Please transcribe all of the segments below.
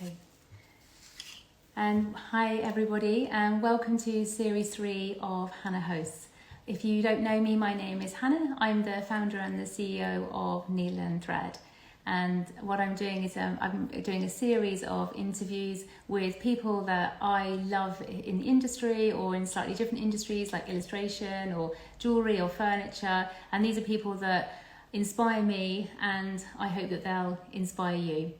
Okay. And hi everybody, and welcome to series 3 of Hannah Hosts. If you don't know me, my name is Hannah. I'm the founder and the CEO of Needle and Thread. And what I'm doing is I'm doing a series of interviews with people that I love in the industry or in slightly different industries like illustration or jewellery or furniture. And these are people that inspire me, and I hope that they'll inspire you.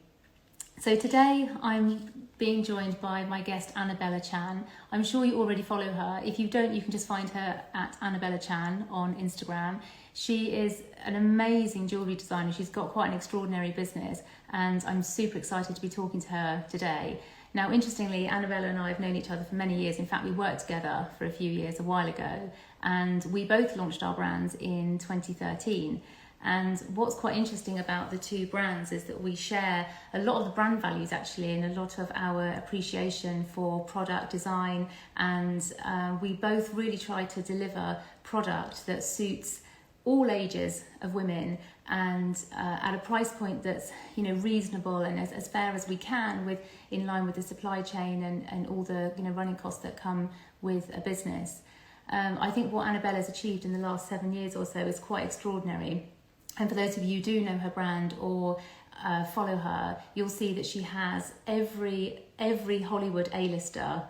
So today I'm being joined by my guest Anabela Chan. I'm sure you already follow her. If you don't, you can just find her at Anabela Chan on Instagram. She is an amazing jewellery designer. She's got quite an extraordinary business, and I'm super excited to be talking to her today. Now, interestingly, Anabela and I have known each other for many years. In fact, we worked together for a few years a while ago, and we both launched our brands in 2013. And what's quite interesting about the two brands is that we share a lot of the brand values actually, and a lot of our appreciation for product design, and we both really try to deliver product that suits all ages of women, and at a price point that's, you know, reasonable and as fair as we can, with in line with the supply chain and all the, you know, running costs that come with a business. I think what Anabela's achieved in the last 7 years or so is quite extraordinary. And for those of you who do know her brand or follow her, you'll see that she has every Hollywood A-lister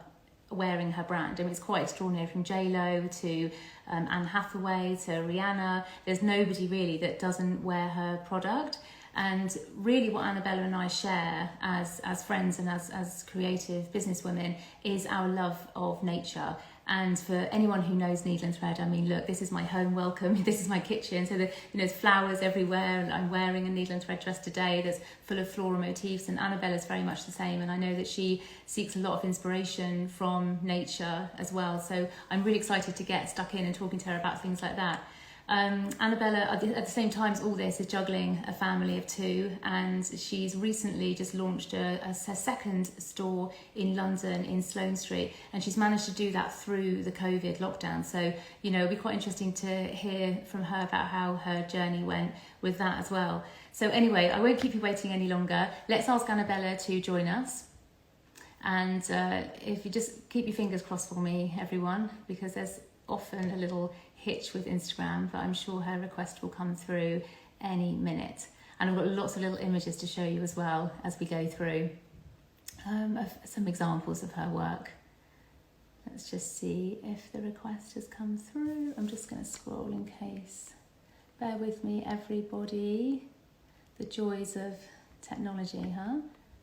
wearing her brand. I mean, it's quite extraordinary, from J-Lo to Anne Hathaway to Rihanna. There's nobody really that doesn't wear her product. And really what Anabela and I share as friends and as creative businesswomen is our love of nature. And for anyone who knows Needle and Thread, I mean, look, this is my home, welcome, this is my kitchen. So, there's flowers everywhere, and I'm wearing a Needle and Thread dress today that's full of floral motifs, and Anabela's very much the same. And I know that she seeks a lot of inspiration from nature as well. So I'm really excited to get stuck in and talking to her about things like that. Anabela, at the same time as all this, is juggling a family of 2, and she's recently just launched her second store in London in Sloane Street, and she's managed to do that through the COVID lockdown. So, you know, it'll be quite interesting to hear from her about how her journey went with that as well. So anyway, I won't keep you waiting any longer. Let's ask Anabela to join us. And if you just keep your fingers crossed for me, everyone, because there's often a little hitch with Instagram, but I'm sure her request will come through any minute. And I've got lots of little images to show you as well as we go through of some examples of her work. Let's just see if the request has come through. I'm just going to scroll in case. Bear with me, everybody. The joys of technology, huh?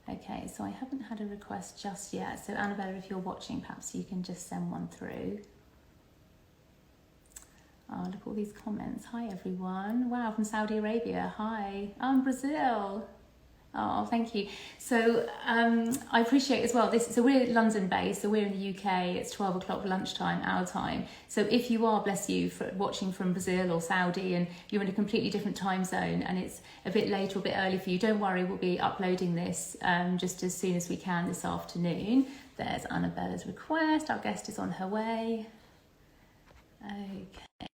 Okay, so I haven't had a request just yet. So Anabela, if you're watching, perhaps you can just send one through. Oh, look at all these comments. Hi, everyone. Wow, from Saudi Arabia. Hi. I'm Brazil. Oh, thank you. So I appreciate as well this. So we're London based, so we're in the UK. It's 12 o'clock lunchtime, our time. So if you are, bless you, watching from Brazil or Saudi, and you're in a completely different time zone and it's a bit late or a bit early for you, don't worry, we'll be uploading this just as soon as we can this afternoon. There's Anabela's request. Our guest is on her way. Okay.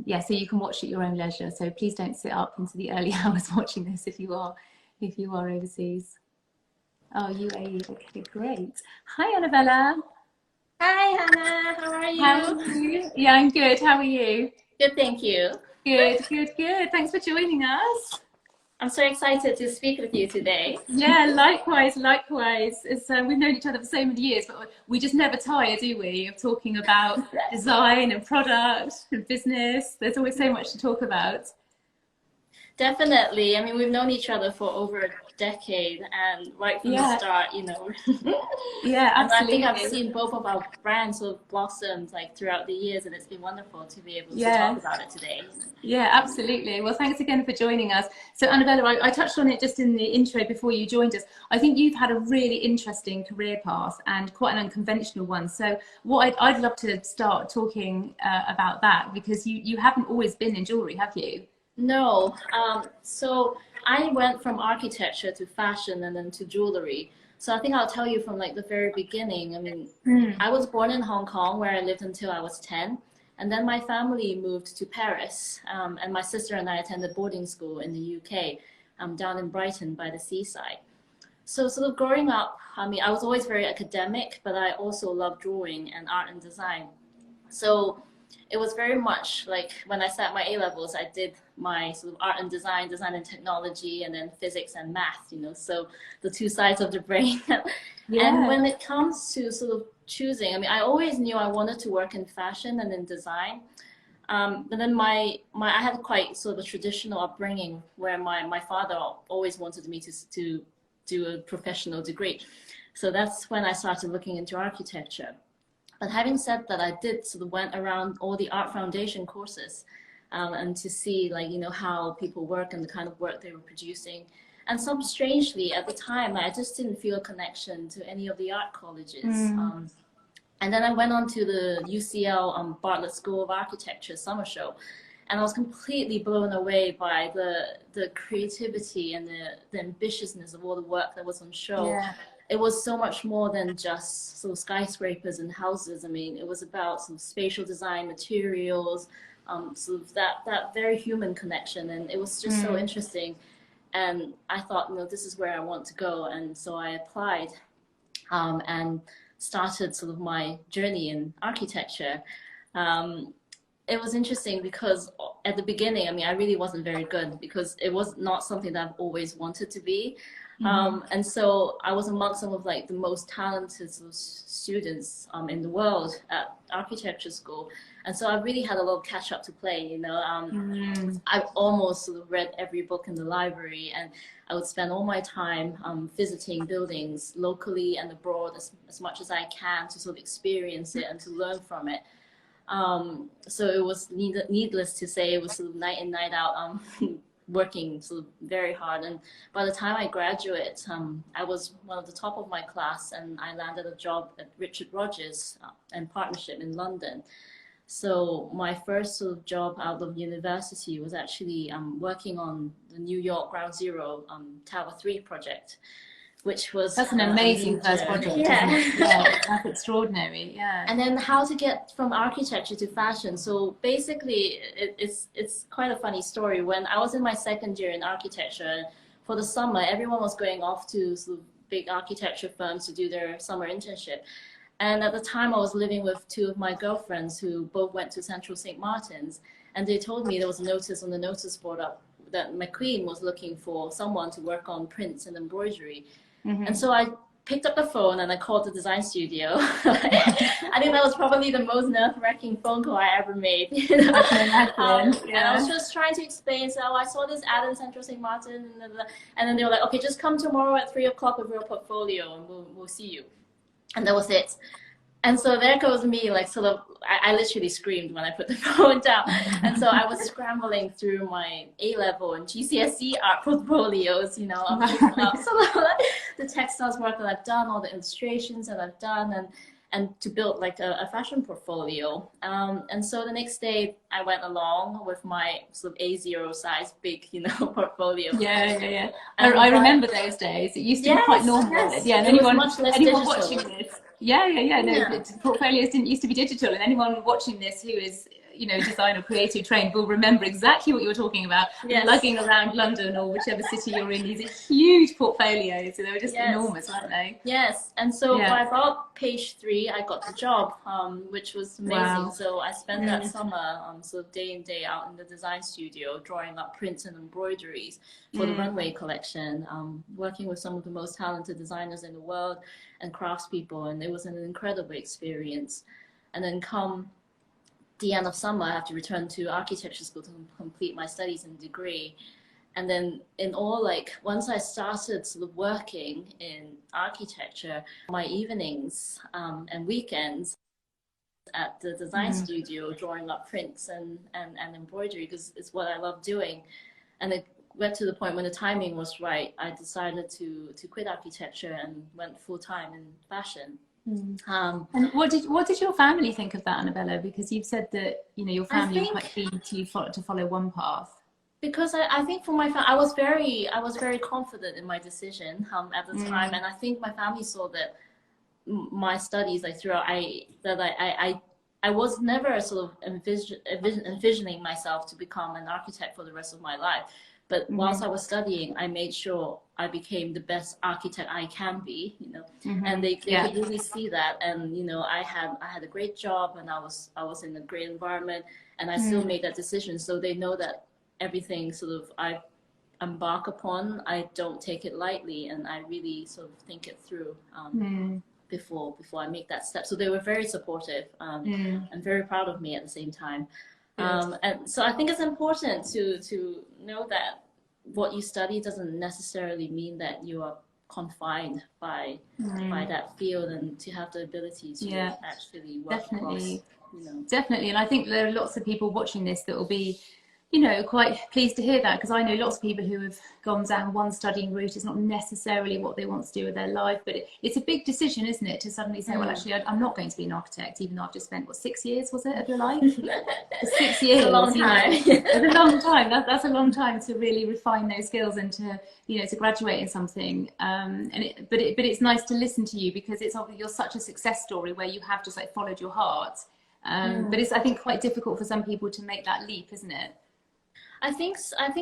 Yeah, so you can watch at your own leisure. So please don't sit up into the early hours watching this if you are overseas. Oh, UAE. Okay, great. Hi, Anabela. Hi, Hannah. How are you? How are you? Yeah, I'm good. How are you? Good, thank you. Good. Thanks for joining us. I'm so excited to speak with you today. Yeah, likewise. It's, we've known each other for so many years, but we just never tire, do we, of talking about design and product and business. There's always so much to talk about. Definitely. I mean, we've known each other for over a decade, and right from the start, you know. Yeah, absolutely. And I think I've seen both of our brands sort of blossomed like throughout the years, and it's been wonderful to be able to talk about it today. Yeah, absolutely. Well, thanks again for joining us. So Anabela, I touched on it just in the intro before you joined us. I think you've had a really interesting career path and quite an unconventional one. So what I'd love to start talking about that, because you haven't always been in jewellery, have you? No. So I went from architecture to fashion and then to jewellery. So I think I'll tell you from like the very beginning. I mean, I was born in Hong Kong, where I lived until I was 10. And then my family moved to Paris, and my sister and I attended boarding school in the UK, down in Brighton by the seaside. So sort of growing up, I mean, I was always very academic, but I also loved drawing and art and design. So it was very much like when I sat my A levels, I did my sort of art and design, design and technology, and then physics and math, you know, so the two sides of the brain. And Yeah. when it comes to sort of choosing, I mean, I always knew I wanted to work in fashion and in design. But then I had quite sort of a traditional upbringing where my father always wanted me to do a professional degree. So that's when I started looking into architecture. But having said that, I did sort of went around all the art foundation courses, and to see like, you know, how people work and the kind of work they were producing. And some strangely at the time, I just didn't feel a connection to any of the art colleges. And then I went on to the UCL Bartlett School of Architecture summer show, and I was completely blown away by the creativity and the ambitiousness of all the work that was on show. Yeah. It was so much more than just sort of skyscrapers and houses. I mean, it was about some spatial design, materials, sort of that very human connection, and it was just so interesting. And I thought, you know, this is where I want to go, and so I applied, and started sort of my journey in architecture. It was interesting because at the beginning, I mean, I really wasn't very good because it was not something that I've always wanted to be. And so I was among some of like the most talented sort of students in the world at architecture school. And so I really had a lot of catch up to play, you know. I almost sort of read every book in the library, and I would spend all my time visiting buildings locally and abroad as much as I can to sort of experience it and to learn from it. So it was needless to say, it was sort of night in, night out, working sort of very hard. And by the time I graduate, I was one of the top of my class, and I landed a job at Richard Rogers and Partnership in London. So my first sort of job out of university was actually working on the New York Ground Zero Tower 3 project, which was That's an amazing first project, yeah. isn't it? Yeah, that's extraordinary. Yeah. And then how to get from architecture to fashion. So basically, it's quite a funny story. When I was in my second year in architecture, for the summer, everyone was going off to sort of big architecture firms to do their summer internship. And at the time, I was living with two of my girlfriends who both went to Central St. Martin's. And they told me there was a notice on the notice board up that McQueen was looking for someone to work on prints and embroidery. And so I picked up the phone and I called the design studio. I think that was probably the most nerve-wracking phone call I ever made. And I was just trying to explain, so I saw this ad in Central St. Martin, and then they were like, okay, just come tomorrow at 3 o'clock with your portfolio and we'll see you. And that was it. And so there goes me, like sort of, I literally screamed when I put the phone down. And so I was scrambling through my A-level and GCSE art portfolios, you know, sort of the textiles work that I've done, all the illustrations that I've done, and to build like a fashion portfolio. And so the next day I went along with my sort of A0 size big, you know, portfolio. Yeah. I remember those days. It used to be quite normal. Yes. Yeah, and anyone watching this. No, portfolios didn't used to be digital, and anyone watching this who is, you know, design or creative trained will remember exactly what you were talking about. Lugging around London or whichever city you're in, these are huge portfolios. So they were just enormous, weren't they? Yes, and so by about page 3, I got the job, which was amazing. Wow. So I spent that summer, sort of day in, day out in the design studio, drawing up prints and embroideries for the runway collection, working with some of the most talented designers in the world and craftspeople, and it was an incredible experience. And then come the end of summer, I have to return to architecture school to complete my studies and degree. And then in all, like, once I started sort of working in architecture, my evenings and weekends at the design studio, drawing up prints and embroidery, because it's what I love doing. And it went to the point when the timing was right, I decided to quit architecture and went full-time in fashion. And what did your family think of that, Anabela? Because you've said that, you know, your family were quite keen to follow one path. Because I think for my family, I was very confident in my decision at the time, and I think my family saw that my studies, like throughout, I was never sort of envisioning myself to become an architect for the rest of my life. But whilst I was studying, I made sure I became the best architect I can be, you know, and they could really see that. And, you know, I had a great job, and I was in a great environment, and I still made that decision. So they know that everything sort of I embark upon, I don't take it lightly, and I really sort of think it through before I make that step. So they were very supportive and very proud of me at the same time. And so I think it's important to know that what you study doesn't necessarily mean that you are confined by that field, and to have the ability to actually work across, you know. Definitely, and I think there are lots of people watching this that will be, you know, quite pleased to hear that, because I know lots of people who have gone down one studying route. It's not necessarily what they want to do with their life, but it's a big decision, isn't it, to suddenly say, well, actually, I'm not going to be an architect, even though I've just spent, what, 6 years, was it, of your life? 6 years. It's a long time. It's a long time. That's a long time to really refine those skills and to, you know, to graduate in something. But it's nice to listen to you, because it's obviously you're such a success story where you have just like followed your heart. But it's, I think, quite difficult for some people to make that leap, isn't it? I think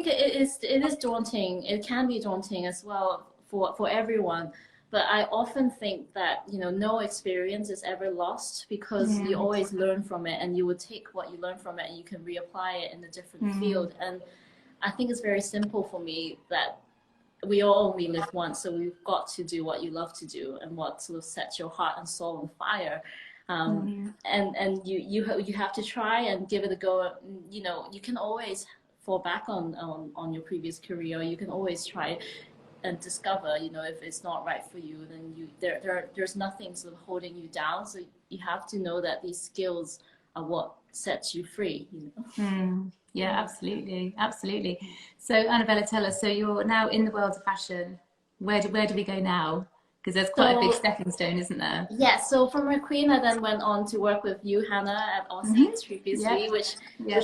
it is daunting. It can be daunting as well for everyone. But I often think that, you know, no experience is ever lost, because you always learn from it, and you would take what you learn from it and you can reapply it in a different field. And I think it's very simple for me that we all only live once, so we've got to do what you love to do and what sort of sets your heart and soul on fire. And you have to try and give it a go. You know, you can always fall back on your previous career. You can always try and discover, you know, if it's not right for you, then there's nothing sort of holding you down. So you have to know that these skills are what sets you free, you know. Yeah, absolutely. So Anabela, tell us, so you're now in the world of fashion. Where do we go now? Because there's quite a big stepping stone, isn't there? Yeah, so from McQueen, I then went on to work with you, Hannah, at All Saints previously, which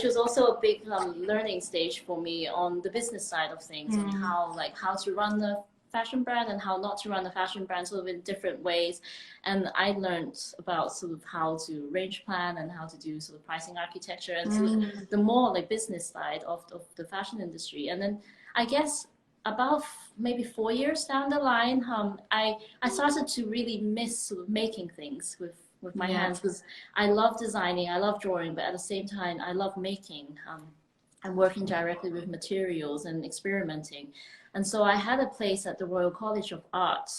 was also a big learning stage for me on the business side of things, on how to run the fashion brand and how not to run a fashion brand, sort of in different ways. And I learned about sort of how to range plan and how to do sort of pricing architecture and sort of the more like business side of the fashion industry. And then I guess about maybe 4 years down the line, I started to really miss sort of making things with my hands, because I love designing, I love drawing, but at the same time, I love making and working directly with materials and experimenting. And so I had a place at the Royal College of Art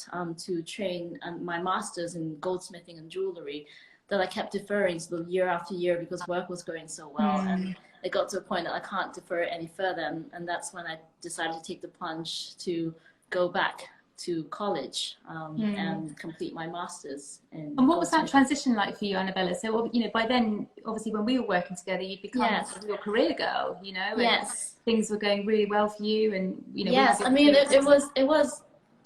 to train my master's in goldsmithing and jewellery that I kept deferring sort of year after year because work was going so well. And it got to a point that I can't defer it any further. And that's when I decided to take the plunge to go back to college and complete my master's. And what was that transition like for you, Anabela? So, you know, by then, obviously, when we were working together, you'd become sort of your career girl, you know, and things were going really well for you. And, you know, I mean, it was,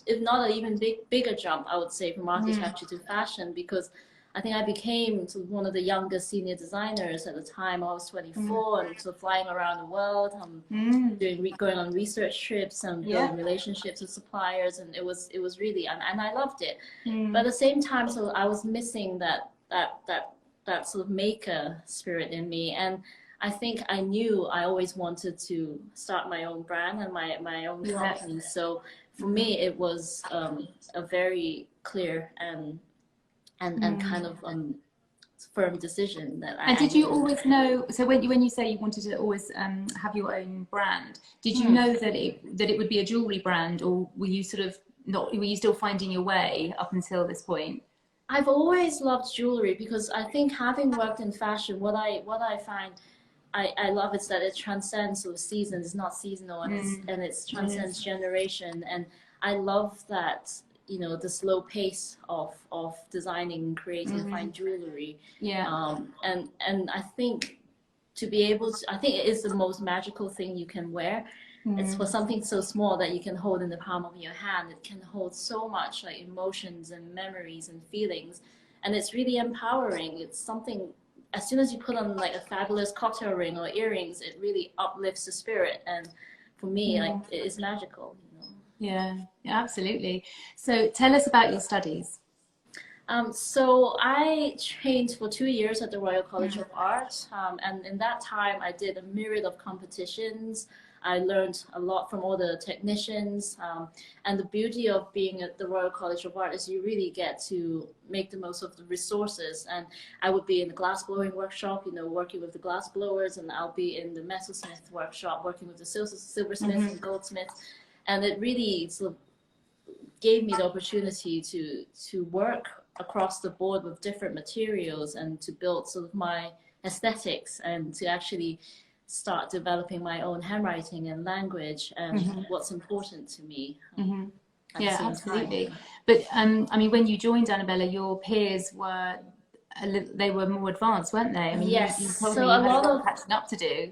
if not an even bigger jump, I would say, from architecture to fashion, because I think I became sort of one of the youngest senior designers at the time. I was 24 and sort of flying around the world, going on research trips and building relationships with suppliers, and it was really, and I loved it. But at the same time, so I was missing that sort of maker spirit in me, and I think I knew I always wanted to start my own brand and my own company. So for me, it was a very clear and kind of firm decision that I. And did you always know? So when you say you wanted to always have your own brand, did you know that it would be a jewellery brand, or were you sort of not? Were you still finding your way up until this point? I've always loved jewellery, because I think, having worked in fashion, what I find I love is that it transcends sort of seasons. It's not seasonal, and it transcends generation, and I love that. You know, the slow pace of designing, creating fine jewellery. And I think to be able to, I think it is the most magical thing you can wear. It's for something so small that you can hold in the palm of your hand. It can hold so much like emotions and memories and feelings, and it's really empowering. It's something, as soon as you put on like a fabulous cocktail ring or earrings, it really uplifts the spirit, and for me, like, it is magical. Yeah, absolutely. So tell us about your studies. So I trained for 2 years at the Royal College of Art, and in that time I did a myriad of competitions. I learned a lot from all the technicians. And the beauty of being at the Royal College of Art is you really get to make the most of the resources. And I would be in the glass blowing workshop, you know, working with the glass blowers, and I'll be in the metalsmith workshop, working with the silversmiths and goldsmiths. And it really sort of gave me the opportunity to work across the board with different materials and to build sort of my aesthetics and to actually start developing my own handwriting and language and what's important to me. Yeah, absolutely. But I mean, when you joined Anabela, your peers were they were more advanced, weren't they? I mean, yes, you told so me you a had lot a lot of of catching up to do.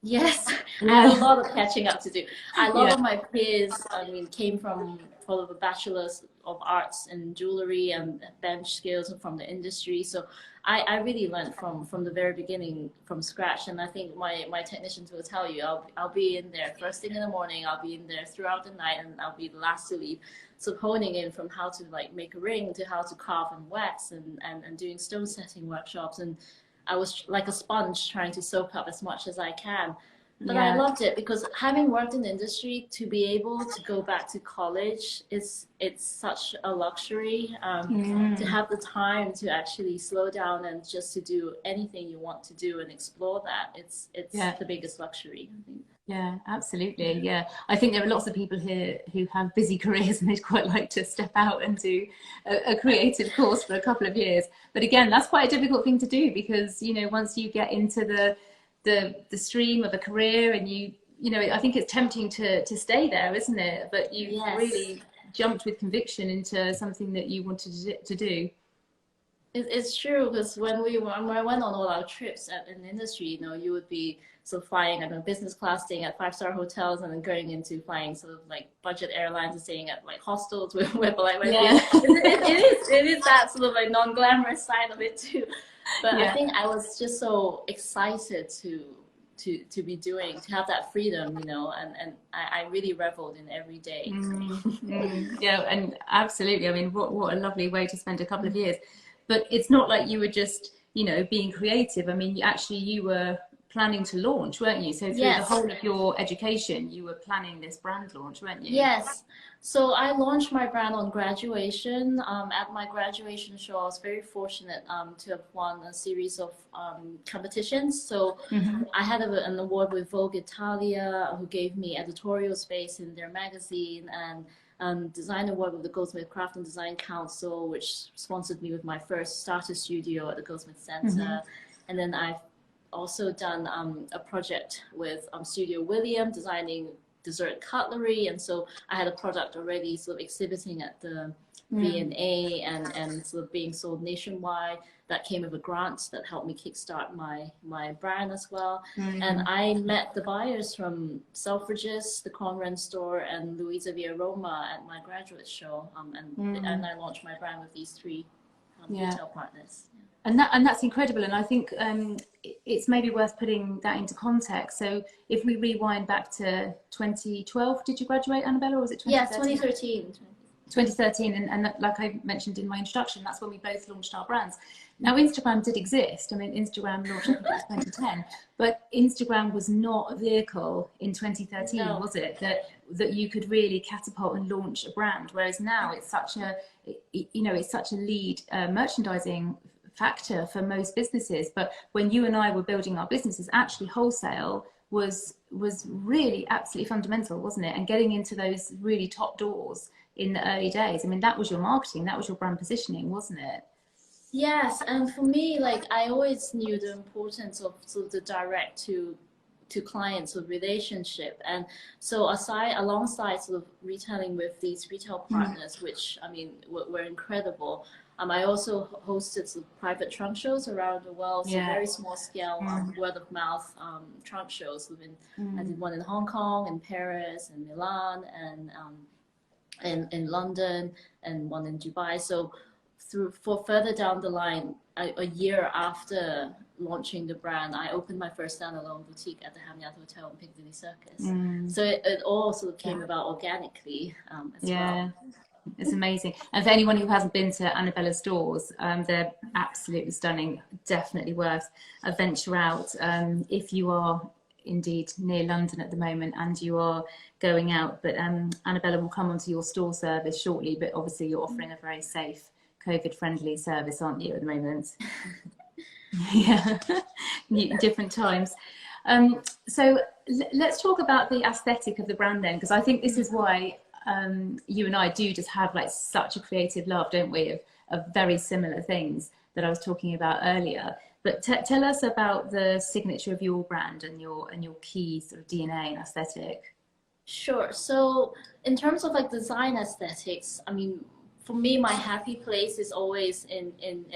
Yes, I have a lot of catching up to do. A lot of my peers, I mean, came from a bachelor's of arts in jewellery and bench skills from the industry. So I really learned from the very beginning, from scratch. And I think my technicians will tell you, I'll be in there first thing in the morning, I'll be in there throughout the night, and I'll be the last to leave. So honing in from how to like make a ring to how to carve and wax and doing stone setting workshops. And I was like a sponge trying to soak up as much as I can. But I loved it because having worked in the industry, to be able to go back to college it's such a luxury. To have the time to actually slow down and just to do anything you want to do and explore that, it's the biggest luxury, I think. Yeah, absolutely. Yeah, I think there are lots of people here who have busy careers and they'd quite like to step out and do a creative course for a couple of years. But again, that's quite a difficult thing to do because, you know, once you get into the stream of a career and you know, I think it's tempting to stay there, isn't it? But you really jumped with conviction into something that you wanted to do. It's true, because when I went on all our trips in the industry, you know, you would be sort of flying at a business class, staying at 5-star hotels, and then going into flying sort of like budget airlines and staying at like hostels with like it is that sort of like non-glamorous side of it too. But I think I was just so excited to be doing, to have that freedom, you know, and I really reveled in every day. Yeah, and absolutely. I mean, what a lovely way to spend a couple of years. But it's not like you were just, you know, being creative. I mean, you were planning to launch, weren't you? So through the whole of your education, you were planning this brand launch, weren't you? Yes. So I launched my brand on graduation. At my graduation show, I was very fortunate to have won a series of competitions. So I had an award with Vogue Italia, who gave me editorial space in their magazine, and design award with the Goldsmith Craft and Design Council, which sponsored me with my first starter studio at the Goldsmith Center. And then I've also done a project with Studio William, designing dessert cutlery, and so I had a product already sort of exhibiting at the V&A and sort of being sold nationwide. That came with a grant that helped me kickstart my brand as well. And I met the buyers from Selfridges, the Conran store, and Louisa Via Roma at my graduate show, and I launched my brand with these three retail partners. And that's incredible. And I think it's maybe worth putting that into context. So if we rewind back to 2012, did you graduate, Anabela, or was it 2013? Yeah, 2013. 2013, and like I mentioned in my introduction, that's when we both launched our brands. Now, Instagram did exist. I mean, Instagram launched in 2010, but Instagram was not a vehicle in 2013, was it? That you could really catapult and launch a brand. Whereas now it's such a, you know, it's such a lead merchandising factor for most businesses. But when you and I were building our businesses, actually wholesale was really absolutely fundamental, wasn't it? And getting into those really top doors in the early days. I mean, that was your marketing, that was your brand positioning, wasn't it? Yes, and for me, like, I always knew the importance of sort of the direct to clients sort of relationship. And so alongside sort of retailing with these retail partners, which I mean were incredible, I also hosted some private trunk shows around the world, so very small scale word of mouth trunk shows. I did one in Hong Kong, in Paris, in Milan, and in London, and one in Dubai. So for further down the line, a year after launching the brand, I opened my first standalone boutique at the Hamyard Hotel in Piccadilly Circus. So it all sort of came about organically as well. It's amazing. And for anyone who hasn't been to Anabela's stores, they're absolutely stunning. Definitely worth a venture out if you are indeed near London at the moment, and you are going out. But Anabela will come onto your store service shortly. But obviously, you're offering a very safe, COVID-friendly service, aren't you, at the moment? Yeah, different times. So let's talk about the aesthetic of the brand then, because I think this is why you and I do just have like such a creative love, don't we, of very similar things that I was talking about earlier. But tell us about the signature of your brand and your key sort of DNA and aesthetic. Sure. So in terms of like design aesthetics, I mean, for me, my happy place is always in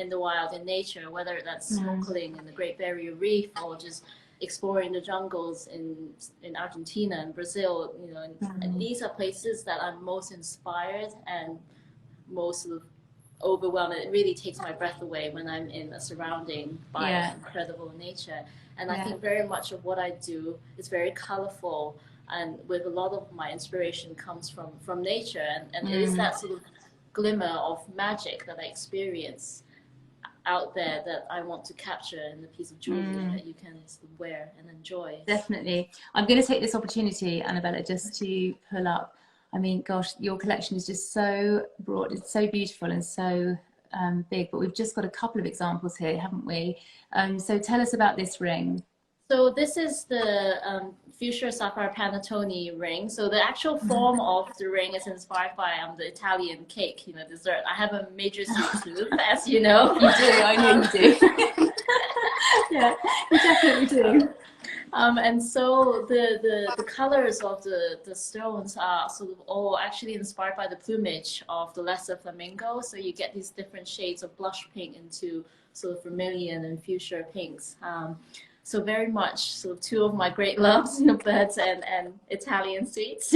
the wild, in nature, whether that's snorkeling in the Great Barrier Reef or just exploring the jungles in Argentina and Brazil. You know, and these are places that I'm most inspired and most sort of overwhelmed. It really takes my breath away when I'm in a surrounding by incredible nature. And I think very much of what I do is very colorful, and with a lot of my inspiration comes from nature, and it is that sort of glimmer of magic that I experience out there that I want to capture in the piece of jewelry that you can wear and enjoy. Definitely. I'm going to take this opportunity, Anabela, just to pull up. I mean, gosh, your collection is just so broad. It's so beautiful and so big, but we've just got a couple of examples here, haven't we? So tell us about this ring. So this is the Fuchsia Sapphire Panettone ring. So the actual form of the ring is inspired by the Italian cake, you know, dessert. I have a major sweet tooth, as you know. You do, I know you do. Yeah, you definitely do. And so the colors of the stones are sort of all actually inspired by the plumage of the lesser flamingo. So you get these different shades of blush pink into sort of vermilion and fuchsia pinks. So very much sort of two of my great loves, birds and Italian sweets.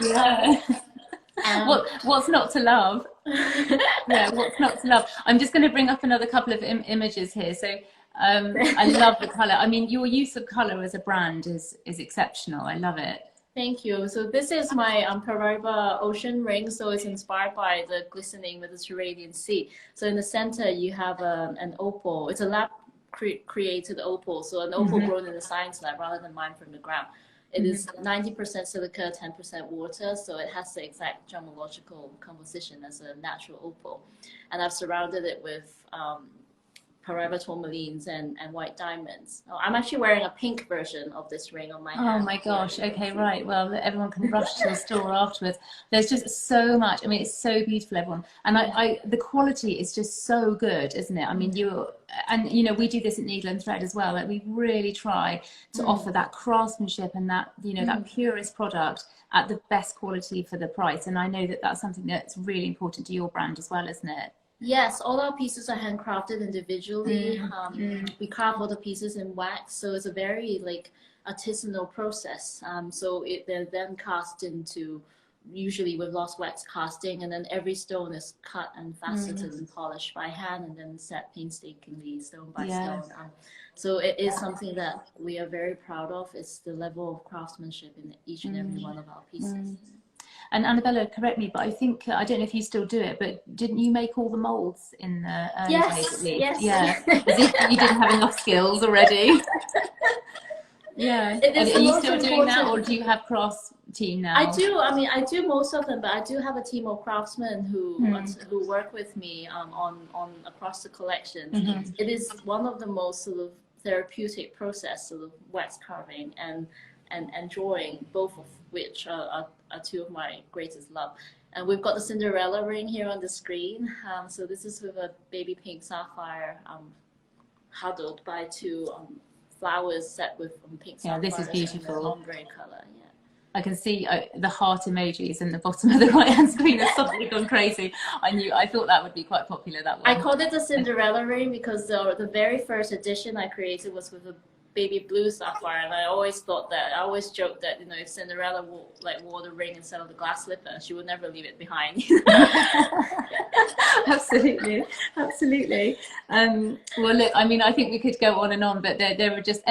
Yeah. What's not to love? Yeah, what's not to love? I'm just going to bring up another couple of images here. So I love the color. I mean, your use of color as a brand is exceptional. I love it. Thank you. So this is my Paraiba ocean ring. So it's inspired by the glistening Mediterranean Sea. So in the center, you have an opal. It's a lab created opal. So an opal grown in the science lab rather than mined from the ground. It is 90% silica, 10% water, so it has the exact gemological composition as a natural opal. And I've surrounded it with Paraiba tourmalines and white diamonds. Oh, I'm actually wearing a pink version of this ring on my hand. Oh my gosh, okay, right. Well, everyone can rush to the store afterwards. There's just so much. I mean, it's so beautiful, everyone. And the quality is just so good, isn't it? I mean, you know, we do this at Needle and Thread as well. Like, we really try to offer that craftsmanship and that, you know, that purest product at the best quality for the price. And I know that that's something that's really important to your brand as well, isn't it? Yes, all our pieces are handcrafted individually. We carve all the pieces in wax, so it's a very like artisanal process. So they're then cast into, usually with lost wax casting, and then every stone is cut and faceted and polished by hand, and then set painstakingly stone by stone. So it is something that we are very proud of. It's the level of craftsmanship in each and every one of our pieces. And Anabela, correct me, but I think, I don't know if you still do it, but didn't you make all the molds in the early days at least? Yes. Yeah, as if you didn't have enough skills already. Yeah. Are you still doing that, or do you have crafts team now? I do. I mean, I do most of them, but I do have a team of craftsmen who work with me on across the collection. It is one of the most sort of therapeutic process, sort of wax carving and drawing, both of which are two of my greatest love. And we've got the Cinderella ring here on the screen. So this is with a baby pink sapphire huddled by two flowers set with pink sapphire. Yeah, this is beautiful. Ombre color, yeah. I can see the heart emojis in the bottom of the right-hand screen have suddenly gone crazy. I thought that would be quite popular, that one. I called it the Cinderella ring because the very first edition I created was with a baby blue sapphire, and I always joked that, you know, if Cinderella wore the ring instead of the glass slipper, she would never leave it behind. Absolutely. Well, look, I mean, I think we could go on and on, but there are just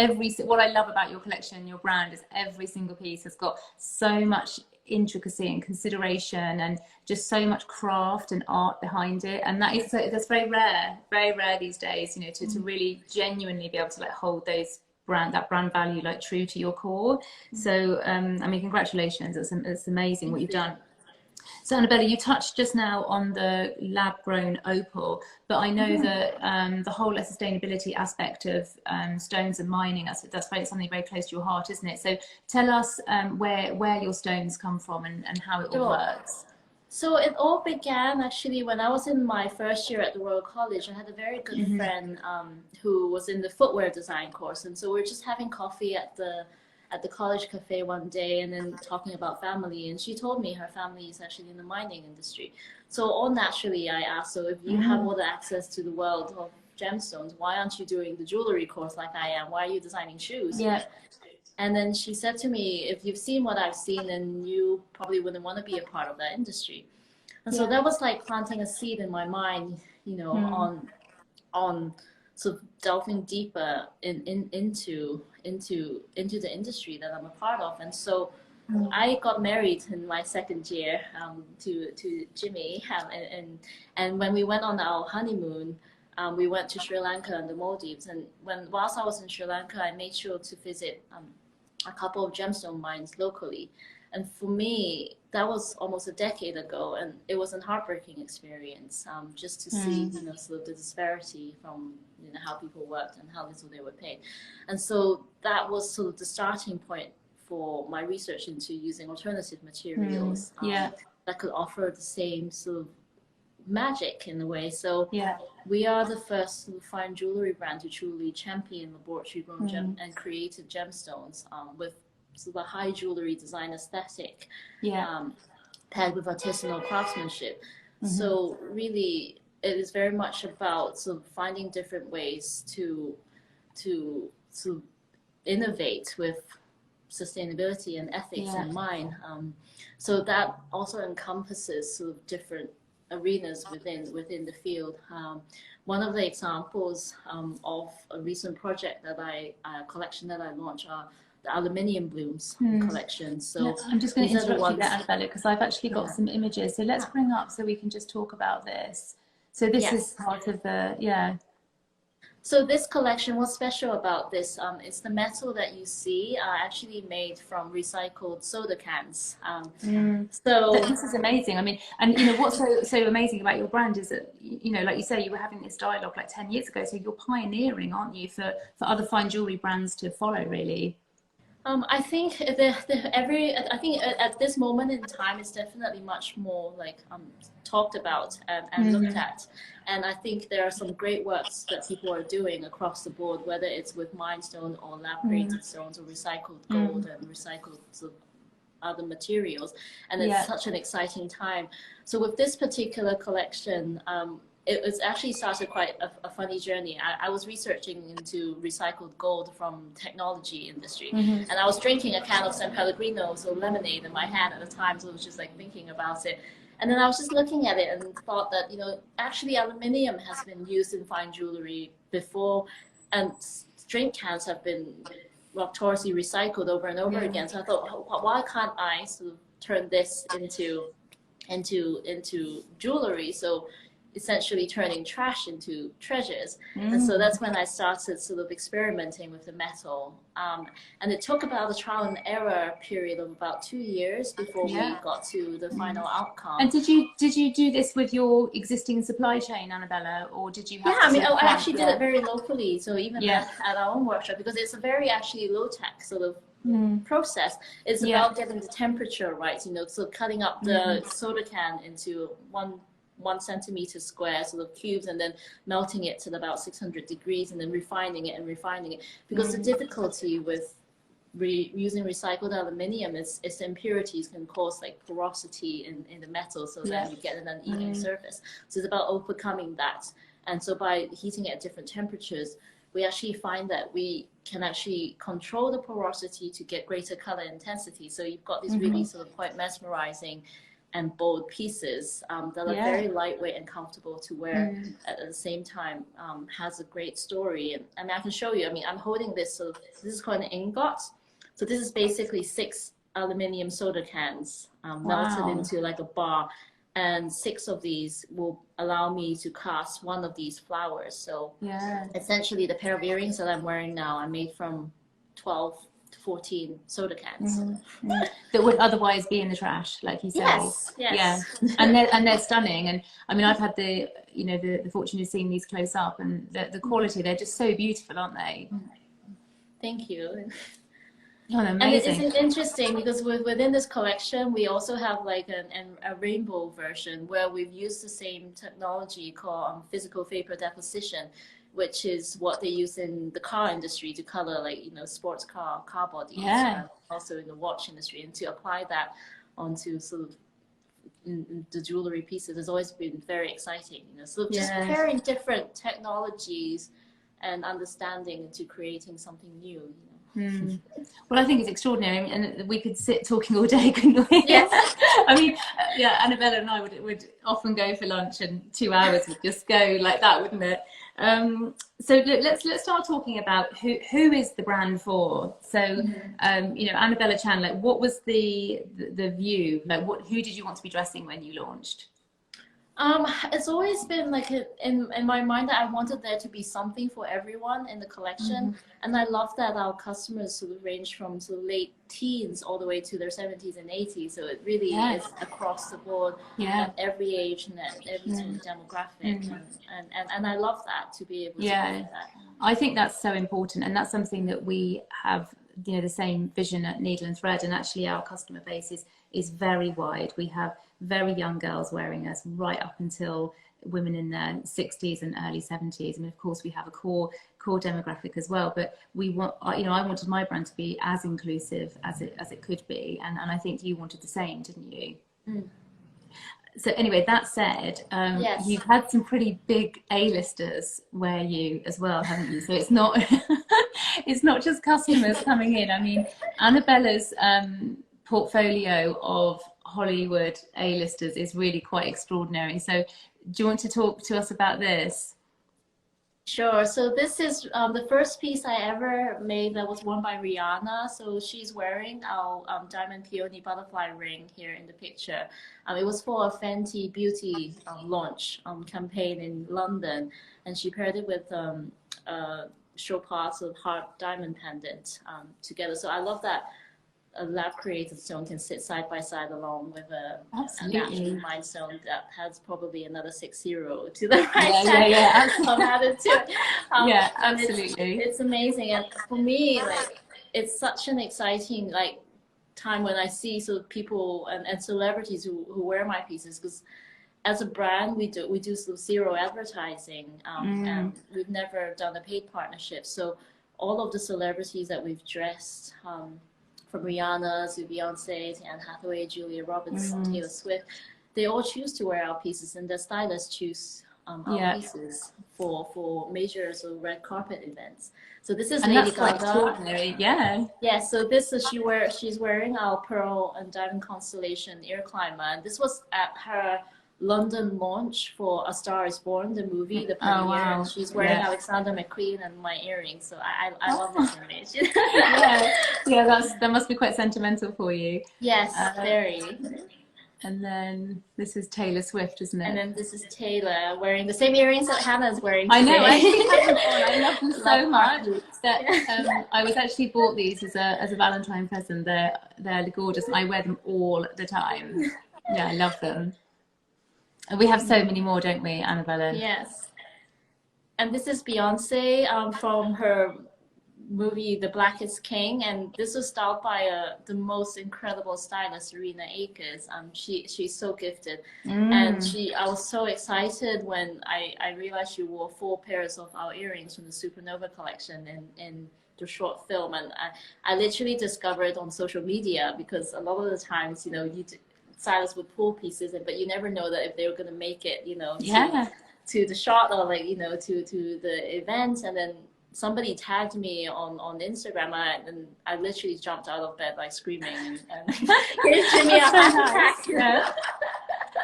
what I love about your collection and your brand is every single piece has got so much intricacy and consideration and just so much craft and art behind it, and that's very rare these days, you know, to really genuinely be able to like hold those that brand value like true to your core. So I mean, congratulations, it's amazing what you've done. So Annabella, you touched just now on the lab-grown opal, but I know that the whole sustainability aspect of stones and mining, that's something very close to your heart, isn't it? So tell us where your stones come from and how it all works. So it all began actually when I was in my first year at the Royal College. I had a very good friend who was in the footwear design course, and so we were just having coffee at the college cafe one day and then talking about family, and she told me her family is actually in the mining industry. So all naturally I asked, so if you have all the access to the world of gemstones, why aren't you doing the jewelry course like I am? Why are you designing shoes? Yeah. And then she said to me, if you've seen what I've seen, then you probably wouldn't want to be a part of that industry. And so that was like planting a seed in my mind, you know, on sort of delving deeper into the industry that I'm a part of. And so I got married in my second year to Jimmy, and when we went on our honeymoon, we went to Sri Lanka and the Maldives. And whilst I was in Sri Lanka, I made sure to visit a couple of gemstone mines locally. And for me, that was almost a decade ago, and it was a heartbreaking experience, just to see, you know, sort of the disparity from, you know, how people worked and how little they were paid. And so that was sort of the starting point for my research into using alternative materials that could offer the same sort of magic in a way. So we are the first fine jewelry brand to truly champion laboratory grown gem and created gemstones with sort of a high jewelry design aesthetic, paired with artisanal craftsmanship. So really, it is very much about sort of finding different ways to sort of innovate with sustainability and ethics in mind. So that also encompasses sort of different arenas within the field. One of the examples of a recent project that collection that I launched are the Aluminium blooms collection. So I'm just going to interrupt you there, Anabella, because I've actually got some images. So let's bring up so we can just talk about this. So this is part of the, So this collection, what's special about this is the metal that you see are actually made from recycled soda cans. So this is amazing. I mean, and you know what's so amazing about your brand is that, you know, like you say, you were having this dialogue like 10 years ago. So you're pioneering, aren't you, for other fine jewelry brands to follow, really? I think I think at this moment in time, it's definitely much more like talked about and looked at. And I think there are some great works that people are doing across the board, whether it's with mined stone or lab-created stones or recycled gold and recycled sort of other materials. And it's such an exciting time. So with this particular collection, it was actually started quite a funny journey. I was researching into recycled gold from technology industry, and I was drinking a can of San Pellegrino, so lemonade in my hand at the time, so I was just like thinking about it. And then I was just looking at it and thought that, you know, actually aluminium has been used in fine jewelry before, and drink cans have been notoriously recycled over and over again. So I thought, why can't I sort of turn this into jewelry? So essentially turning trash into treasures. And so that's when I started sort of experimenting with the metal. And it took about a trial and error period of about 2 years before we got to the final outcome. And did you do this with your existing supply chain, Annabella, or did you have I mean, I actually did it very locally. So even at our own workshop, because it's a very actually low-tech sort of process. It's about getting the temperature right, you know, so cutting up the soda can into 1 centimeter square sort of cubes, and then melting it to about 600 degrees, and then refining it. Because the difficulty with using recycled aluminium is its impurities can cause like porosity in the metal, so that you get an uneven surface. So it's about overcoming that. And so by heating it at different temperatures, we actually find that we can actually control the porosity to get greater color intensity. So you've got these really sort of quite mesmerizing and bold pieces that are very lightweight and comfortable to wear at the same time, has a great story. And I mean, I can show you, I mean, I'm holding this, so this is called an ingot. So this is basically 6 aluminium soda cans melted into like a bar. and 6 of these will allow me to cast one of these flowers. So Yeah. essentially the pair of earrings that I'm wearing now are made from 12 to 14 soda cans. That would otherwise be in the trash, like you say. Yes, yes. Yeah, and they're stunning. And I mean, I've had the the fortune of seeing these close up, and the quality, they're just so beautiful, aren't they? Thank you. Oh, and amazing. it's interesting because within this collection, we also have like a rainbow version where we've used the same technology called physical vapor deposition, which is what they use in the car industry to color, like, sports car bodies, and also in the watch industry. And to apply that onto sort of the jewelry pieces has always been very exciting. So just pairing different technologies and understanding into creating something new. Well, I think it's extraordinary, and we could sit talking all day, couldn't we? Yes. I mean, yeah, Anabela and I would often go for lunch, and 2 hours would just go like that, wouldn't it? So look, let's start talking about who is the brand for. So, Anabela Chan, like, what was the view? Like, who did you want to be dressing when you launched? It's always been like in my mind that I wanted there to be something for everyone in the collection, and I love that our customers sort of range from sort of late teens all the way to their 70s and 80s. So it really is across the board, at every age and at every sort of demographic, and I love that, to be able to do that. I think that's so important, and that's something that we have, the same vision at Needle and Thread, and actually our customer base is very wide. We have very young girls wearing us right up until women in their 60s and early 70s. And of course we have a core demographic as well, but we want, I wanted my brand to be as inclusive as it could be, and I think you wanted the same, didn't you? So anyway, that said, you've had some pretty big A-listers wear you as well, haven't you? So it's not it's not just customers coming in. I mean, Anabela's portfolio of Hollywood A-listers is really quite extraordinary. So do you want to talk to us about this? Sure. So this is the first piece I ever made that was worn by Rihanna. So she's wearing our diamond peony butterfly ring here in the picture. It was for a Fenty Beauty launch campaign in London, and she paired it with short parts of heart diamond pendant together. So I love that a lab created stone can sit side by side along with a natural mined stone that has probably another 60 to the right side. Added to it. Absolutely. It's amazing, and for me, like, it's such an exciting time when I see sort of people and celebrities who wear my pieces, because as a brand we do sort of zero advertising, and we've never done a paid partnership. So all of the celebrities that we've dressed, from Rihanna to Beyonce to Anne Hathaway, Julia Roberts, Taylor Swift, they all choose to wear our pieces, and the stylists choose our pieces for major sort of red carpet events. So this is Lady Gaga. Yeah. So this is she's wearing our pearl and diamond constellation ear climber, and this was at her London launch for A Star Is Born, the movie, the premiere. And she's wearing Alexander McQueen and my earrings, so I love this image. That must be quite sentimental for you. Yes, very. And then this is Taylor Swift, isn't it? And then this is Taylor wearing the same earrings that Hannah's wearing today. I know, I love them so much that I was actually bought these as a Valentine present. They're gorgeous, and I wear them all the time. Yeah, I love them. And we have so many more, don't we, Anabela? Yes. And this is Beyonce from her movie The Blackest King, and this was styled by the most incredible stylist, Serena Akers. She's so gifted, and I was so excited when I realized she wore 4 pairs of our earrings from the Supernova collection in the short film, and I literally discovered on social media, because a lot of the times, stylists would pull pieces, but you never know that if they were going to make it, to the shot, or to the event. And then somebody tagged me on Instagram, and I literally jumped out of bed screaming and gave Jimmy a heart attack.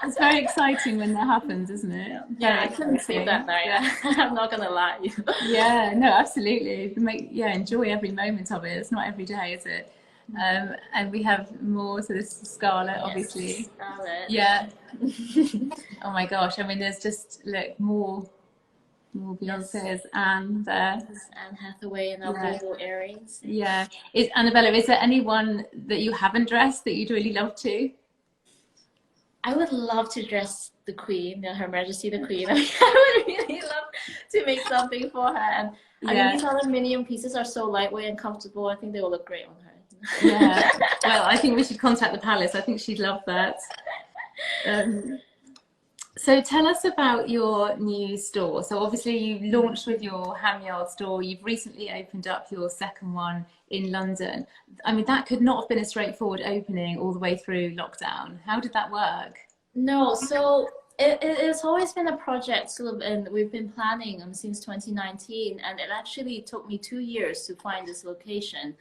It's very exciting when that happens, isn't it? I couldn't sleep that night. I'm not gonna lie. No, absolutely. Enjoy every moment of it. It's not every day, is it? And we have more, so this is Scarlett, Yes, obviously. Scarlett. Yeah. Oh my gosh, I mean, there's just, look, more Beyonce's, and This is Anne Hathaway in our global earrings. yeah. Anabela, is there anyone that you haven't dressed that you'd really love to? I would love to dress the Queen, Her Majesty the Queen. I would really love to make something for her. And I mean, these aluminium pieces are so lightweight and comfortable. I think they will look great on her. Yeah. Well, I think we should contact the palace. I think she'd love that. So tell us about your new store. So obviously you launched with your Ham Yard store. You've recently opened up your second one in London. I mean, that could not have been a straightforward opening all the way through lockdown. How did that work? No, so it's always been a project, sort of, and we've been planning since 2019, and it actually took me 2 years to find this location.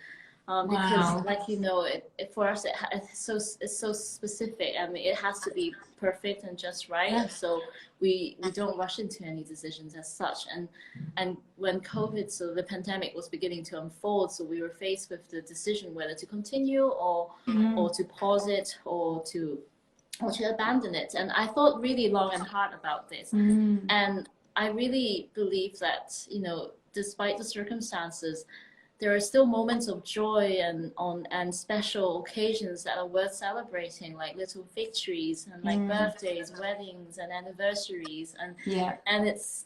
Because, like you know, for us it's so specific. I mean, it has to be perfect and just right. And so we don't rush into any decisions as such. And when COVID, so the pandemic was beginning to unfold, so we were faced with the decision whether to continue or to pause it or to abandon it. And I thought really long and hard about this. And I really believe that, you know, despite the circumstances, there are still moments of joy and special occasions that are worth celebrating, like little victories and like birthdays, weddings, and anniversaries, and it's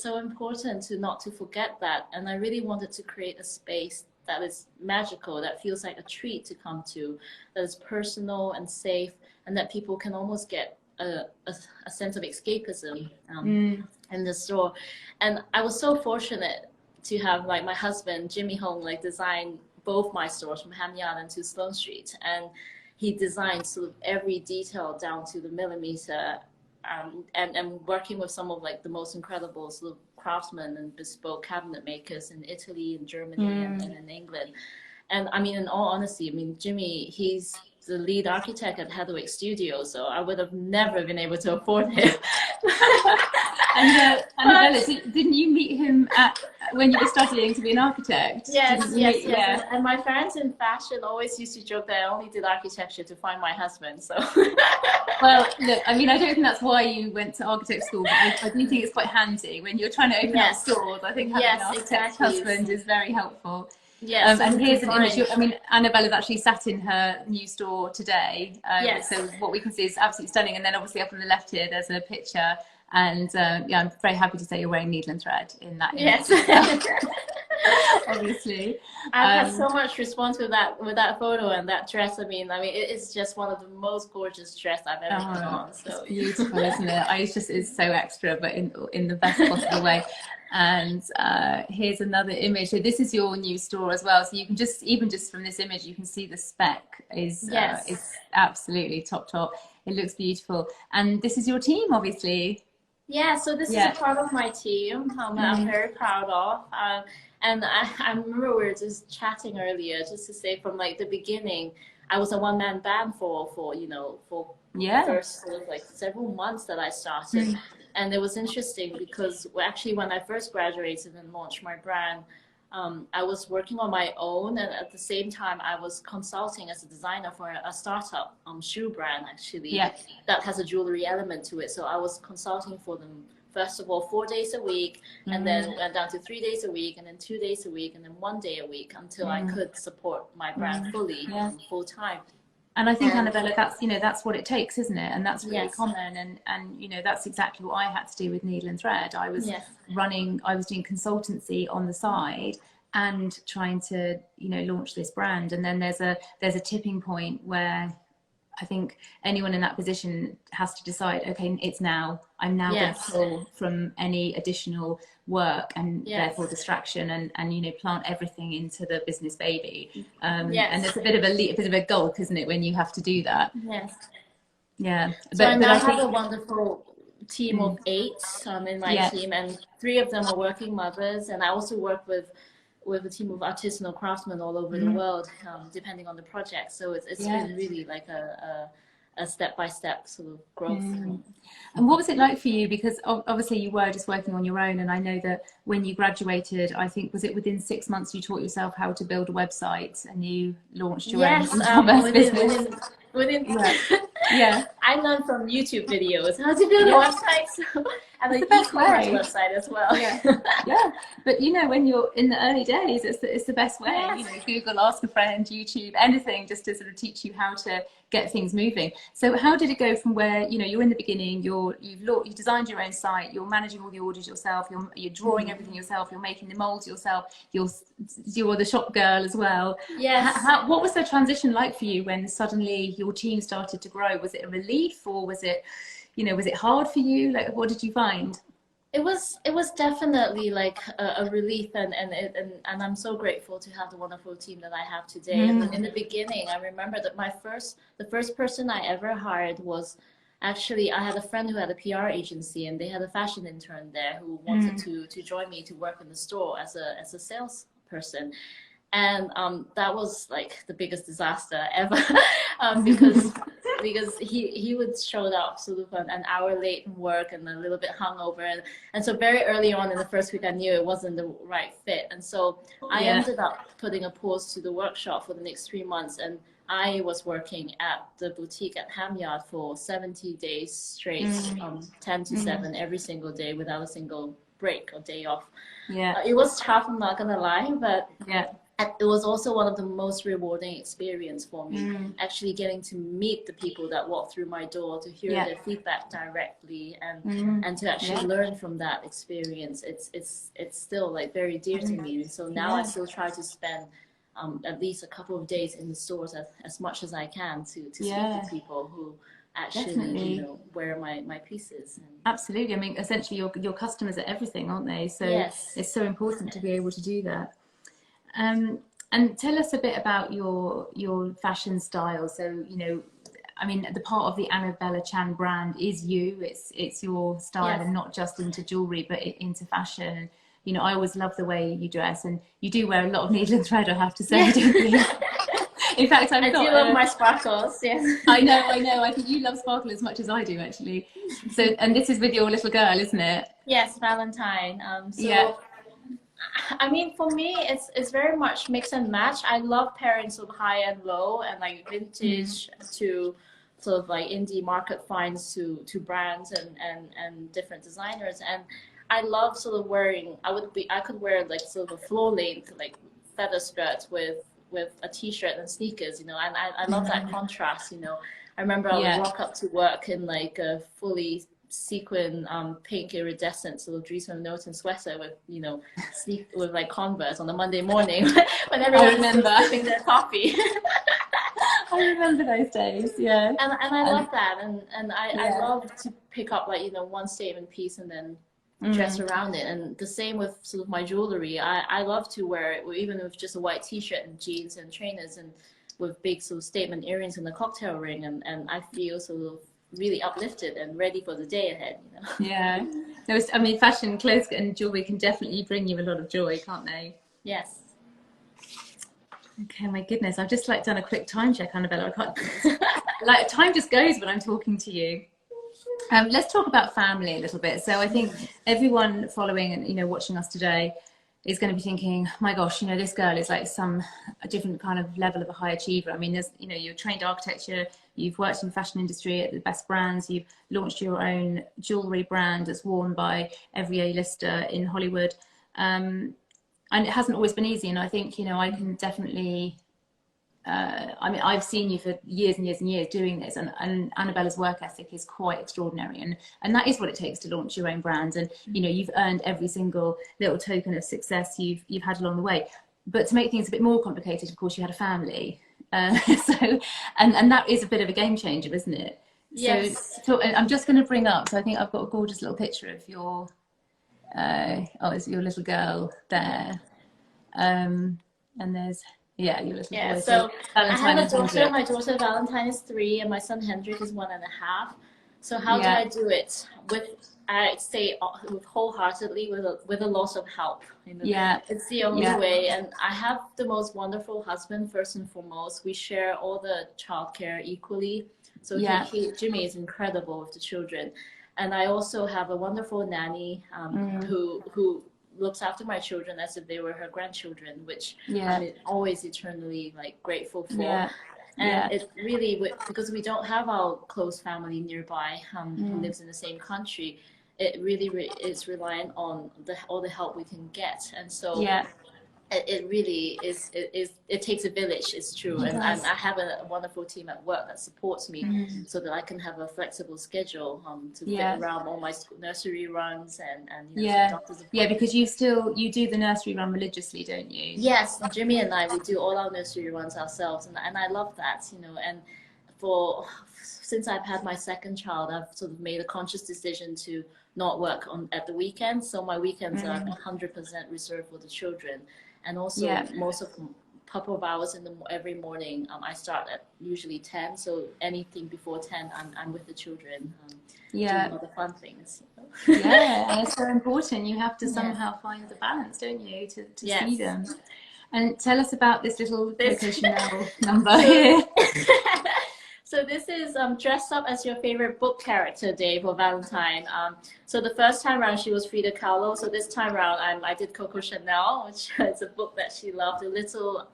so important to not to forget that. And I really wanted to create a space that is magical, that feels like a treat to come to, that is personal and safe, and that people can almost get a sense of escapism in the store. And I was so fortunate to have like my husband Jimmy Hong like design both my stores from Ham Yard and to Sloane Street, and he designed sort of every detail down to the millimeter, and working with some of like the most incredible sort of craftsmen and bespoke cabinet makers in Italy and Germany and in England. And I mean, in all honesty, I mean, Jimmy, he's the lead architect at Hathaway Studio, so I would have never been able to afford him. And Anabela, didn't you meet him when you were studying to be an architect? Yes. And my friends in fashion always used to joke that I only did architecture to find my husband. So. Well, look, I mean, I don't think that's why you went to architect school, but I do think it's quite handy when you're trying to open up stores. I think having an architect's husband is very helpful. Yes, and here's an image. I mean, Anabela's actually sat in her new store today. So what we can see is absolutely stunning. And then obviously up on the left here, there's a picture. And yeah, I'm very happy to say you're wearing needle and thread in that image. Yes. Obviously. I've had so much response with that photo and that dress. I mean, it is just one of the most gorgeous dress I've ever put on. So it's beautiful, isn't it? It's so extra, but in the best possible way. And here's another image. So this is your new store as well. So you can even just from this image, you can see the spec is absolutely top. It looks beautiful. And this is your team, obviously. Yeah, so this is a part of my team I'm very proud of. And I remember we were just chatting earlier, just to say from like the beginning, I was a one-man band for first sort of like several months that I started. And it was interesting because actually when I first graduated and launched my brand, I was working on my own, and at the same time I was consulting as a designer for a startup shoe brand actually that has a jewelry element to it. So I was consulting for them first of all 4 days a week, and then went down to 3 days a week, and then 2 days a week, and then 1 day a week until I could support my brand fully full time. And I think, Anabela, that's what it takes, isn't it? And that's really common. And that's exactly what I had to do with needle and thread. I was doing consultancy on the side and trying to, launch this brand. And then there's a tipping point where I think anyone in that position has to decide, okay, it's now. I'm now going to pull from any additional work and therefore distraction and plant everything into the business baby. And there's a bit of a gulp, isn't it, when you have to do that? Yes. Yeah. So I have a wonderful team of 8 in my team, and 3 of them are working mothers, and I also work with a team of artisanal craftsmen all over the world, depending on the project. So it's been really like a a step-by-step sort of growth. And what was it like for you? Because obviously you were just working on your own, and I know that when you graduated, I think, was it within 6 months you taught yourself how to build a website and you launched your own e-commerce business? Within Yeah. I learned from YouTube videos how to build a website, and an e-commerce website as well. Yeah, but you know, when you're in the early days, it's the best way. Yes. You know, Google, ask a friend, YouTube, anything, just to sort of teach you how to get things moving. So how did it go from where, you know, you're in the beginning, you've designed your own site, you're managing all the orders yourself, you're drawing everything yourself, you're making the molds yourself, you're the shop girl as well. Yes. What was the transition like for you when suddenly your team started to grow? Was it a relief, or was it, you know, was it hard for you? Like, what did you find? It was definitely like a relief, and I'm so grateful to have the wonderful team that I have today. And in the beginning, I remember that the first person I ever hired was actually, I had a friend who had a PR agency, and they had a fashion intern there who wanted to join me to work in the store as a salesperson. And that was like the biggest disaster ever, because he would show up sort of an hour late from work and a little bit hungover, and so very early on in the first week I knew it wasn't the right fit, and so I ended up putting a pause to the workshop for the next 3 months, and I was working at the boutique at Ham Yard for 70 days straight, 10 to 7 every single day without a single break or day off. It was tough, I'm not gonna lie, but it was also one of the most rewarding experience for me, actually getting to meet the people that walk through my door, to hear their feedback directly, and to actually learn from that experience. It's still like very dear to me. So now I still try to spend at least a couple of days in the stores as much as I can to speak to people who actually you know, wear my pieces. Absolutely. I mean, essentially your customers are everything, aren't they? So it's so important to be able to do that. And tell us a bit about your fashion style. So, you know, I mean, the part of the Anabela Chan brand is you. It's your style, and not just into jewellery, but into fashion. You know, I always love the way you dress, and you do wear a lot of needle and thread, I have to say, don't you? In fact, I do love my sparkles. Yes. I know. I think you love sparkle as much as I do, actually. So, and this is with your little girl, isn't it? Yes, Valentine. I mean, for me, it's very much mix and match. I love pairing sort of high and low, and like vintage to sort of like indie market finds to brands and different designers. And I love sort of wearing. I could wear like sort of a floor length like feather skirt with a t-shirt and sneakers, you know. And I love that contrast, you know. I remember I would walk up to work in like a fully sequin pink iridescent sort of Dries Van Noten sweater with, you know, with like Converse on a Monday morning when everyone was sipping their coffee. I remember those days, and I love that, and I love to pick up like, you know, one statement piece and then dress around it. And the same with sort of my jewellery. I love to wear it even with just a white t-shirt and jeans and trainers, and with big sort of statement earrings and a cocktail ring, and I feel sort of really uplifted and ready for the day ahead, you know. I mean, fashion, clothes and jewellery can definitely bring you a lot of joy, can't they? Yes. Okay, my goodness, I've just like done a quick time check, Anabela. I can't like, time just goes when I'm talking to you. Let's talk about family a little bit. So I think everyone following and, you know, watching us today is going to be thinking, my gosh, you know, this girl is like a different kind of level of a high achiever. I mean, there's, you know, you're trained architecture, you've worked in the fashion industry at the best brands, you've launched your own jewellery brand that's worn by every A-lister in Hollywood. And it hasn't always been easy. And I think, you know, I can definitely, I mean, I've seen you for years and years and years doing this, and Anabela's work ethic is quite extraordinary, and that is what it takes to launch your own brand. And you know, you've earned every single little token of success you've had along the way. But to make things a bit more complicated, of course, you had a family, so and that is a bit of a game changer, isn't it? Yes. So I'm just going to bring up. So I think I've got a gorgeous little picture of your it's your little girl there, and there's. Yeah, your little boy. So I have a daughter. My daughter Valentine is 3, and my son Hendrik is 1.5. So how do I do it? I say with wholeheartedly with a lot of help. You know? It's the only way. And I have the most wonderful husband. First and foremost, we share all the childcare equally. So Jimmy is incredible with the children. And I also have a wonderful nanny who looks after my children as if they were her grandchildren, which I'm always eternally like grateful for. And it really, because we don't have our close family nearby who lives in the same country, it really is reliant on all the help we can get. And so it really is, it takes a village, it's true. And I have a wonderful team at work that supports me so that I can have a flexible schedule to fit around all my nursery runs and you know, doctor's appointments. Yeah, because you do the nursery run religiously, don't you? Yes, Jimmy and I, we do all our nursery runs ourselves, and I love that, you know. And since I've had my second child, I've sort of made a conscious decision to not work at the weekends. So my weekends are 100% reserved for the children. And also most of them, couple of hours every morning, I start at usually 10. So anything before 10, I'm with the children, doing all the fun things. You know? And it's so important. You have to somehow find the balance, don't you, to see them. And tell us about this little Coco Chanel number here. So this is Dress Up as Your Favorite Book Character Day for Valentine. So the first time around she was Frida Kahlo. So this time around I did Coco Chanel, which is a book that she loved. The Little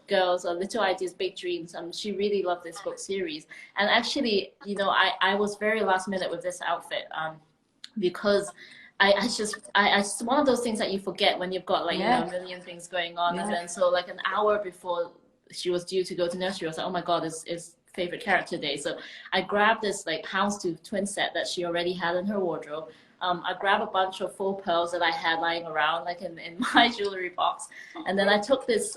Girls or Little Ideas, Big Dreams. She really loved this book series. And actually, you know, I was very last minute with this outfit because I just one of those things that you forget when you've got like you know, a million things going on. And then so like an hour before she was due to go to nursery, I was like, oh my God, it's favorite character day. So I grabbed this like houndstooth twin set that she already had in her wardrobe. I grabbed a bunch of faux pearls that I had lying around like in my jewelry box, and then I took this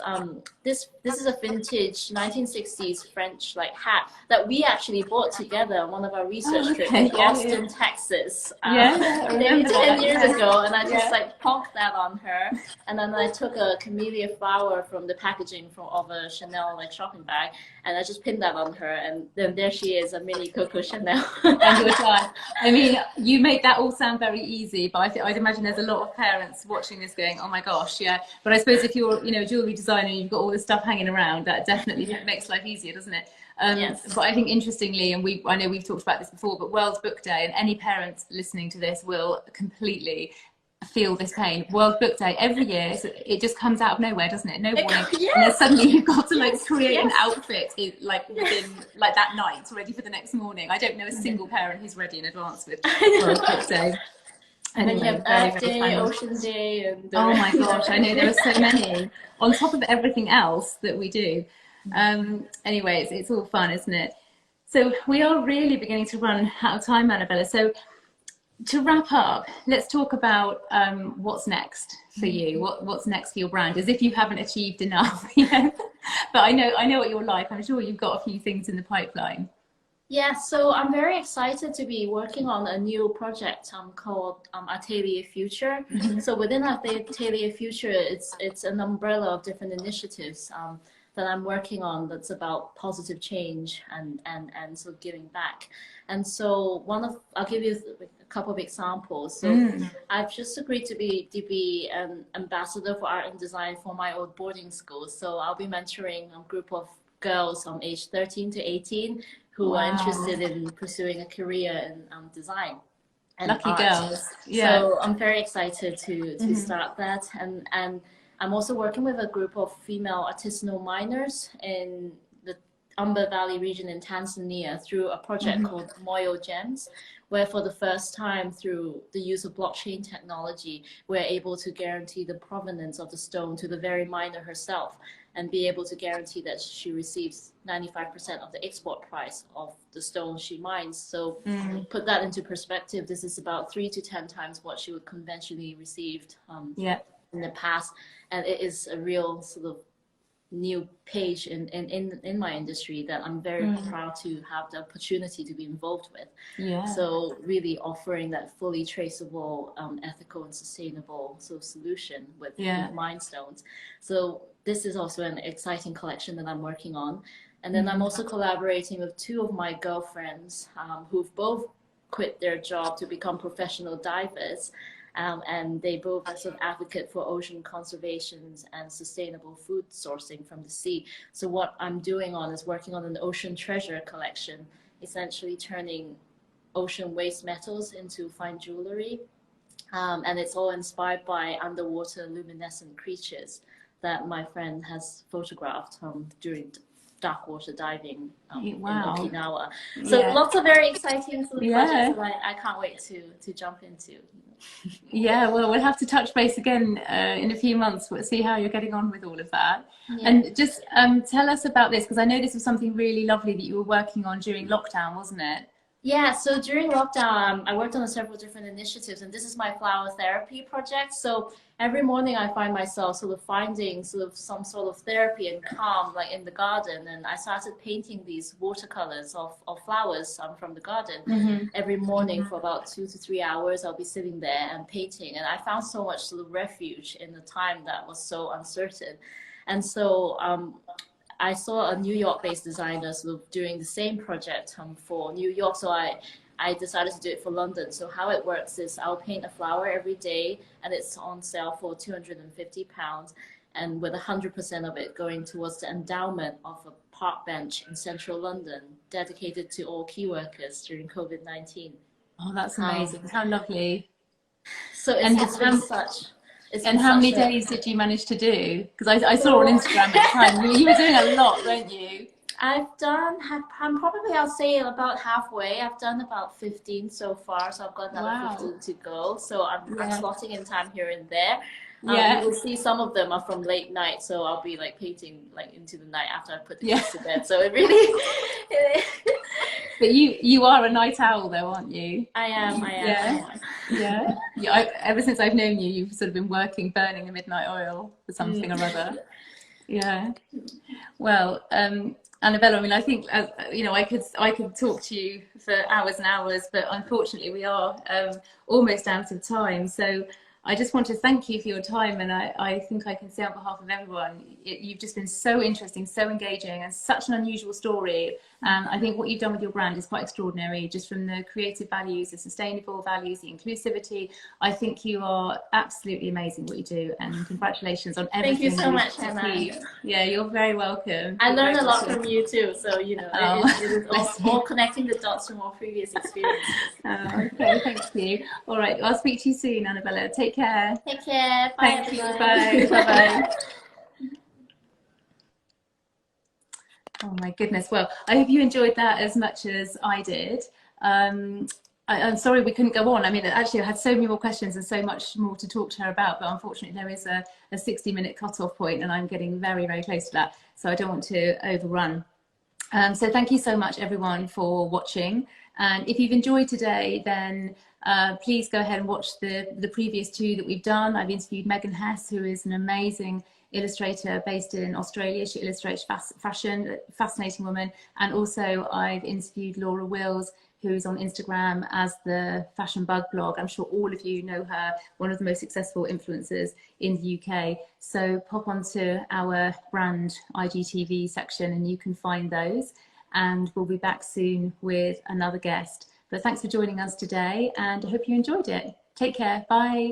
this is a vintage 1960s French like hat that we actually bought together on one of our research trips in Austin, Texas, maybe 10 years ago, and I just like plonked that on her, and then I took a camellia flower from the packaging of a Chanel like shopping bag, and I just pinned that on her, and then there she is, a mini Coco Chanel. And your child. I mean, you make that all sound very easy, but I'd imagine there's a lot of parents watching this going, oh my gosh, But I suppose if you're, you know, a jewelry designer and you've got all this stuff hanging around, that definitely makes life easier, doesn't it? But I think interestingly, and I know we've talked about this before, but World Book Day, and any parents listening to this will completely feel this pain. World Book Day every year, so it just comes out of nowhere, doesn't it? No warning, and then suddenly you've got to like create an outfit like within like that night, ready for the next morning. I don't know a single parent who's ready in advance with World Book Day. And then you have Earth Day, Ocean Day, and oh my gosh, I know there are so many on top of everything else that we do. Anyways, it's all fun, isn't it? So we are really beginning to run out of time, Anabela. So to wrap up, let's talk about what's next for you. What's next for your brand, as if you haven't achieved enough. But I know what you're like. I'm sure you've got a few things in the pipeline. Yeah, so I'm very excited to be working on a new project called Atelier Future. So within Atelier Future, it's an umbrella of different initiatives that I'm working on that's about positive change and sort of giving back. And so I'll give you a couple of examples. So I've just agreed to be an ambassador for art and design for my old boarding school. So I'll be mentoring a group of girls from age 13 to 18 who are interested in pursuing a career in design and lucky art. Girls. So I'm very excited to start that, and I'm also working with a group of female artisanal miners in the Umber Valley region in Tanzania through a project called Moyo Gems, where for the first time through the use of blockchain technology, we're able to guarantee the provenance of the stone to the very miner herself, and be able to guarantee that she receives 95% of the export price of the stone she mines. So put that into perspective, this is about 3 to 10 times what she would conventionally received in the past. And it is a real sort of new page in my industry that I'm very proud to have the opportunity to be involved with. So really offering that fully traceable, ethical and sustainable sort of solution with mine stones. So this is also an exciting collection that I'm working on. And then I'm also collaborating with 2 of my girlfriends who've both quit their job to become professional divers. And they both are sort of advocate for ocean conservation and sustainable food sourcing from the sea. So what I'm doing is working on an ocean treasure collection essentially turning ocean waste metals into fine jewellery. And it's all inspired by underwater luminescent creatures that my friend has photographed during dark water diving in Okinawa. So lots of very exciting sort of projects that I can't wait to jump into. Yeah, well, we'll have to touch base again in a few months. We'll see how you're getting on with all of that. And just tell us about this, because I know this was something really lovely that you were working on during lockdown, wasn't it? Yeah, so during lockdown, I worked on several different initiatives, and this is my flower therapy project. So every morning I find myself sort of finding sort of some sort of therapy and calm, like in the garden. And I started painting these watercolors of flowers from the garden. Every morning for about 2 to 3 hours. I'll be sitting there and painting. And I found so much sort of refuge in the time that was so uncertain. And so I saw a New York-based designer sort of doing the same project for New York, so I decided to do it for London. So how it works is I'll paint a flower every day, and it's on sale for £250, and with 100% of it going towards the endowment of a park bench in central London, dedicated to all key workers during COVID-19. Oh, that's amazing. How lovely. So it's been such... And how many days did you manage to do? Because I saw on Instagram at the time, you were doing a lot, weren't you? I'm probably, I'll say about halfway. I've done about 15 so far, so I've got another 15 to go. So I'm slotting in time here and there. You will see some of them are from late night, so I'll be like painting like into the night after I put the kids to bed. So it really... But you are a night owl though, aren't you? I am. Yeah. Ever since I've known you, you've sort of been working, burning a midnight oil for something or other. Yeah. Well, Anabela, I mean, I think you know, I could talk to you for hours and hours, but unfortunately we are almost out of time. So I just want to thank you for your time, and I think I can say on behalf of everyone, you've just been so interesting, so engaging, and such an unusual story. And I think what you've done with your brand is quite extraordinary, just from the creative values, the sustainable values, the inclusivity. I think you are absolutely amazing what you do, and congratulations on everything. Thank you so much, Hannah. Yeah, you're very welcome. I learned a lot from you too, so you know, it's all connecting the dots from our previous experiences. Okay, thank you. All right, I'll speak to you soon, Anabela. Take care. Take care. Bye. Thank you. Bye. Bye. Oh my goodness. Well, I hope you enjoyed that as much as I did. I'm sorry we couldn't go on. I mean, actually I had so many more questions and so much more to talk to her about, but unfortunately there is a 60-minute cut-off point, and I'm getting very, very close to that. So I don't want to overrun. So thank you so much everyone for watching. And if you've enjoyed today, then please go ahead and watch the previous two that we've done. I've interviewed Megan Hess, who is an amazing illustrator based in Australia. She illustrates fashion, fascinating woman. And also I've interviewed Laura Wills, who's on Instagram as the Fashion Bug blog. I'm sure all of you know her, one of the most successful influencers in the UK. So pop onto our brand IGTV section and you can find those. And we'll be back soon with another guest. But thanks for joining us today, and I hope you enjoyed it. Take care. Bye.